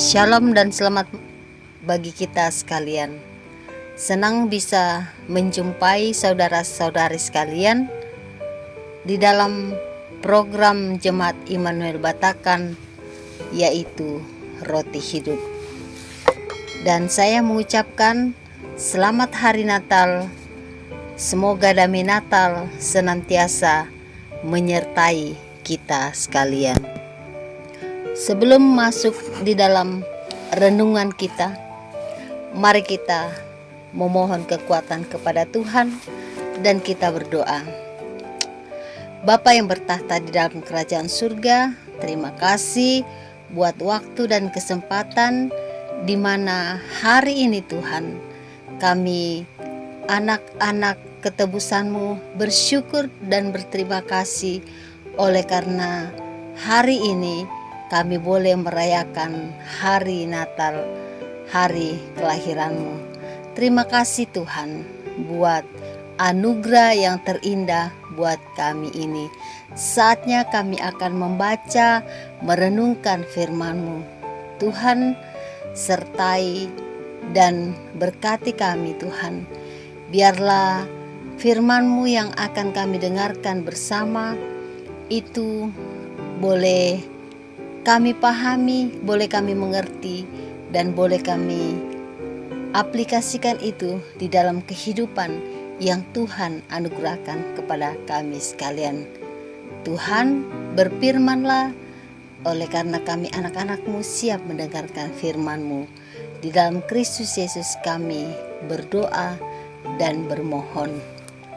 Shalom dan selamat bagi kita sekalian. Senang bisa menjumpai saudara-saudari sekalian di dalam program Jemaat Immanuel Batakan, yaitu Roti Hidup. Dan saya mengucapkan selamat Hari Natal. Semoga damai Natal senantiasa menyertai kita sekalian. Sebelum masuk di dalam renungan kita, mari kita memohon kekuatan kepada Tuhan dan kita berdoa. Bapa yang bertahta di dalam kerajaan surga, terima kasih buat waktu dan kesempatan di mana hari ini Tuhan, kami anak-anak ketebusan-Mu bersyukur dan berterima kasih oleh karena hari ini kami boleh merayakan hari Natal, hari kelahiran-Mu. Terima kasih Tuhan buat anugerah yang terindah buat kami ini. Saatnya kami akan membaca, merenungkan firman-Mu. Tuhan, sertai dan berkati kami Tuhan. Biarlah firman-Mu yang akan kami dengarkan bersama itu boleh kami pahami, boleh kami mengerti, dan boleh kami aplikasikan itu di dalam kehidupan yang Tuhan anugerahkan kepada kami sekalian. Tuhan, berfirman-Lah, oleh karena kami anak-anak-Mu siap mendengarkan firman-Mu. Di dalam Kristus Yesus kami berdoa dan bermohon.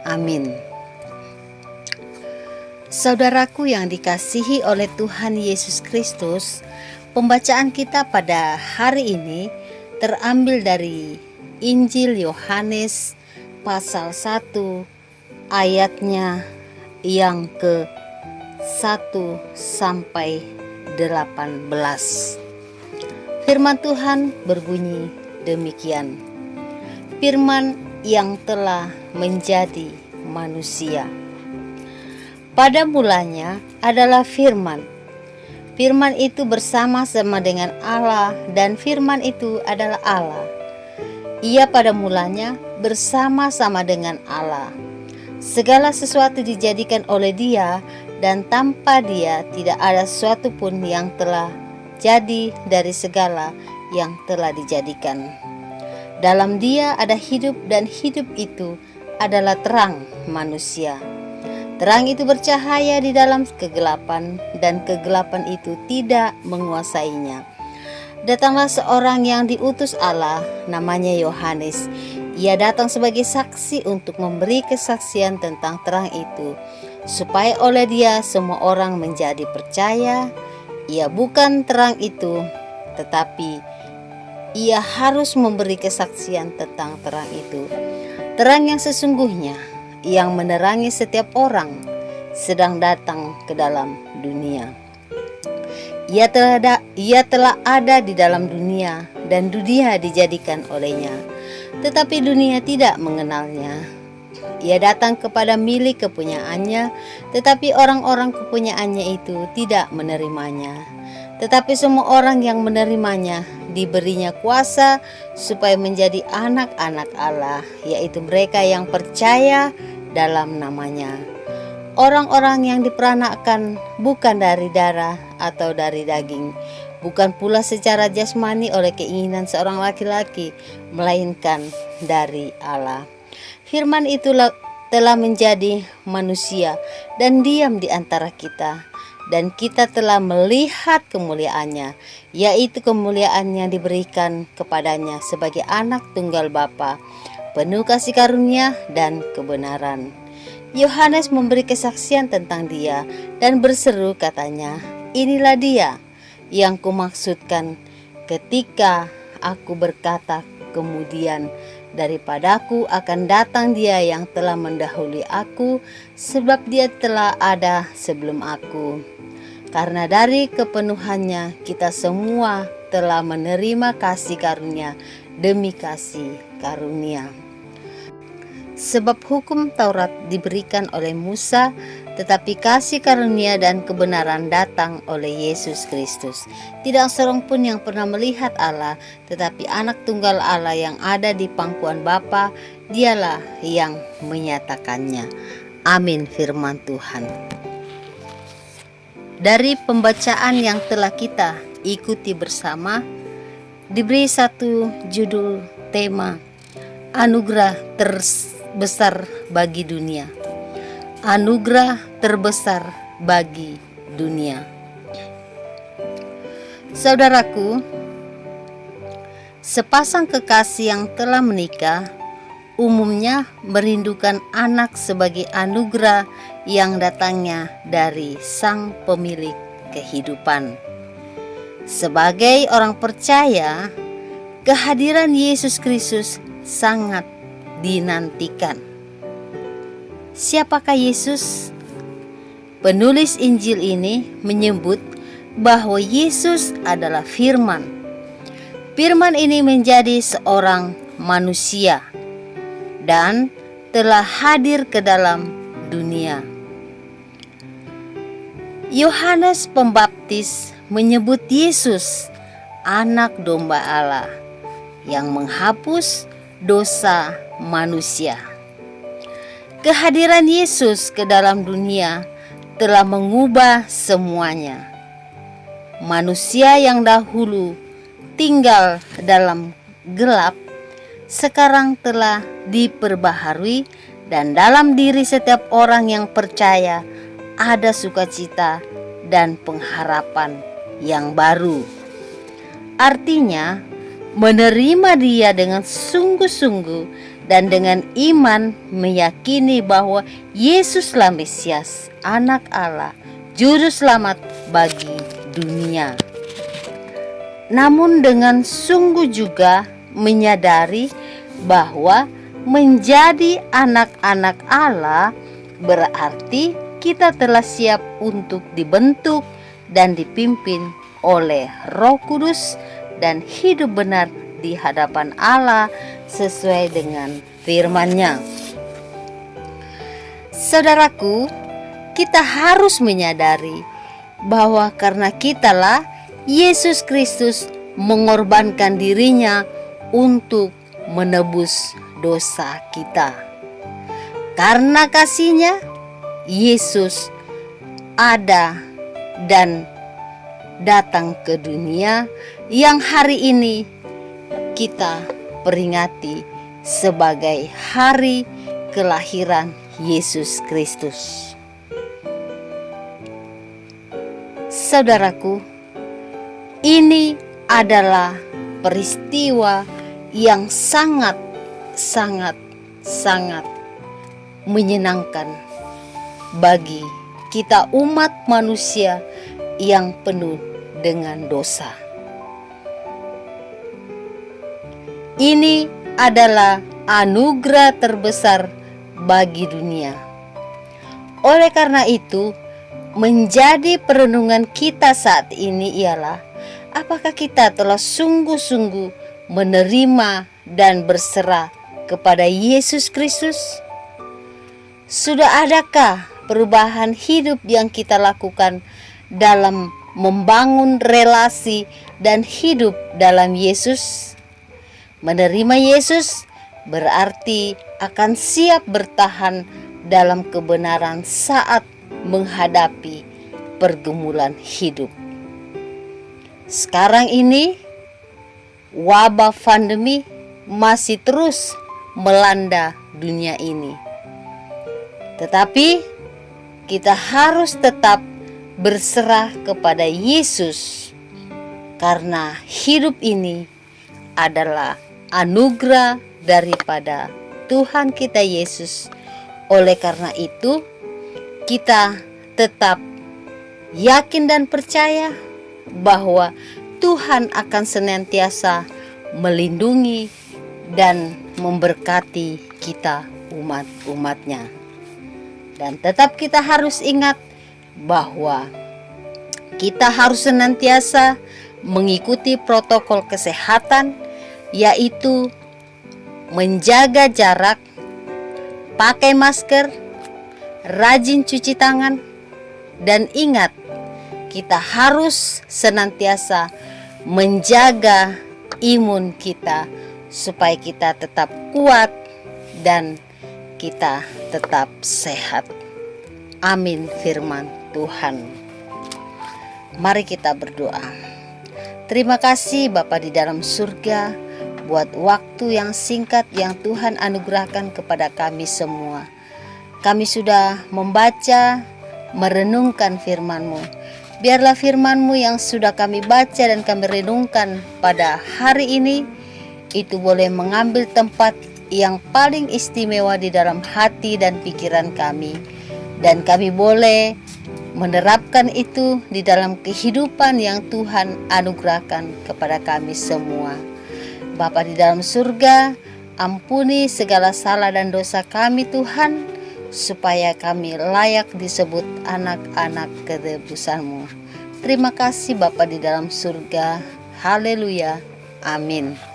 Amin. Saudaraku yang dikasihi oleh Tuhan Yesus Kristus, pembacaan kita pada hari ini terambil dari Injil Yohanes pasal 1 ayatnya yang ke-1 sampai 18. Firman Tuhan berbunyi demikian. Firman yang telah menjadi manusia. Pada mulanya adalah firman. Firman itu bersama-sama dengan Allah dan firman itu adalah Allah. Ia pada mulanya bersama-sama dengan Allah. Segala sesuatu dijadikan oleh Dia dan tanpa Dia tidak ada sesuatu pun yang telah jadi dari segala yang telah dijadikan. Dalam Dia ada hidup dan hidup itu adalah terang manusia. Terang itu bercahaya di dalam kegelapan dan kegelapan itu tidak menguasainya. Datanglah seorang yang diutus Allah, namanya Yohanes. Ia datang sebagai saksi untuk memberi kesaksian tentang terang itu, supaya oleh dia semua orang menjadi percaya. Ia bukan terang itu, tetapi ia harus memberi kesaksian tentang terang itu. Terang yang sesungguhnya yang menerangi setiap orang sedang datang ke dalam dunia. Ia telah ada di dalam dunia dan dunia dijadikan olehnya, tetapi dunia tidak mengenalnya. Ia datang kepada milik kepunyaannya, tetapi orang-orang kepunyaannya itu tidak menerimanya. Tetapi semua orang yang menerimanya diberinya kuasa supaya menjadi anak-anak Allah, yaitu mereka yang percaya dalam namanya. Orang-orang yang diperanakkan bukan dari darah atau dari daging, bukan pula secara jasmani oleh keinginan seorang laki-laki, melainkan dari Allah. Firman itulah telah menjadi manusia dan diam di antara kita. Dan kita telah melihat kemuliaannya, yaitu kemuliaan yang diberikan kepadanya sebagai anak tunggal Bapa, penuh kasih karunia dan kebenaran. Yohanes memberi kesaksian tentang dia dan berseru katanya, inilah dia yang kumaksudkan ketika aku berkata kemudian daripadaku akan datang dia yang telah mendahului aku, sebab dia telah ada sebelum aku. Karena dari kepenuhannya kita semua telah menerima kasih karunia demi kasih karunia. Sebab hukum Taurat diberikan oleh Musa, tetapi kasih karunia dan kebenaran datang oleh Yesus Kristus. Tidak seorang pun yang pernah melihat Allah, tetapi anak tunggal Allah yang ada di pangkuan Bapa, dialah yang menyatakannya. Amin firman Tuhan. Dari pembacaan yang telah kita ikuti bersama, diberi satu judul tema, anugerah terbesar bagi dunia. Anugerah terbesar bagi dunia. Saudaraku, sepasang kekasih yang telah menikah umumnya merindukan anak sebagai anugerah yang datangnya dari Sang Pemilik kehidupan. Sebagai orang percaya, kehadiran Yesus Kristus sangat dinantikan. Siapakah Yesus? Penulis Injil ini menyebut bahwa Yesus adalah Firman. Firman ini menjadi seorang manusia dan telah hadir ke dalam dunia. Yohanes Pembaptis menyebut Yesus anak domba Allah yang menghapus dosa manusia. Kehadiran Yesus ke dalam dunia telah mengubah semuanya. Manusia yang dahulu tinggal dalam gelap sekarang telah diperbaharui, dan dalam diri setiap orang yang percaya ada sukacita dan pengharapan yang baru. Artinya, menerima Dia dengan sungguh-sungguh dan dengan iman meyakini bahwa Yesuslah Mesias, Anak Allah, Juru Selamat bagi dunia. Namun dengan sungguh juga menyadari bahwa menjadi anak-anak Allah berarti kita telah siap untuk dibentuk dan dipimpin oleh Roh Kudus dan hidup benar di hadapan Allah sesuai dengan firman-Nya. Saudaraku, kita harus menyadari bahwa karena kitalah Yesus Kristus mengorbankan dirinya untuk menebus dosa kita. Karena kasih-Nya, Yesus ada dan datang ke dunia yang hari ini kita peringati sebagai hari kelahiran Yesus Kristus. Saudaraku, ini adalah peristiwa yang sangat menyenangkan bagi kita umat manusia yang penuh dengan dosa. Ini adalah anugerah terbesar bagi dunia. Oleh karena itu, menjadi perenungan kita saat ini ialah, apakah kita telah sungguh-sungguh menerima dan berserah kepada Yesus Kristus? Sudah adakah perubahan hidup yang kita lakukan dalam membangun relasi dan hidup dalam Yesus? Menerima Yesus berarti akan siap bertahan dalam kebenaran saat menghadapi pergumulan hidup. Sekarang ini wabah pandemi masih terus melanda dunia ini. Tetapi kita harus tetap berserah kepada Yesus, karena hidup ini adalah anugerah daripada Tuhan kita Yesus. Oleh karena itu, kita tetap yakin dan percaya bahwa Tuhan akan senantiasa melindungi dan memberkati kita umat-umatnya. Dan tetap kita harus ingat bahwa kita harus senantiasa mengikuti protokol kesehatan, yaitu menjaga jarak, pakai masker, rajin cuci tangan, dan ingat, kita harus senantiasa menjaga imun kita supaya kita tetap kuat dan kita tetap sehat. Amin firman Tuhan. Mari kita berdoa. Terima kasih Bapa di dalam surga buat waktu yang singkat yang Tuhan anugerahkan kepada kami semua. Kami sudah membaca, merenungkan firman-Mu. Biarlah firman-Mu yang sudah kami baca dan kami renungkan pada hari ini, itu boleh mengambil tempat yang paling istimewa di dalam hati dan pikiran kami. Dan kami boleh menerapkan itu di dalam kehidupan yang Tuhan anugerahkan kepada kami semua. Bapa di dalam surga, ampuni segala salah dan dosa kami Tuhan, supaya kami layak disebut anak-anak ketebus-Mu. Terima kasih Bapa di dalam surga. Haleluya. Amin.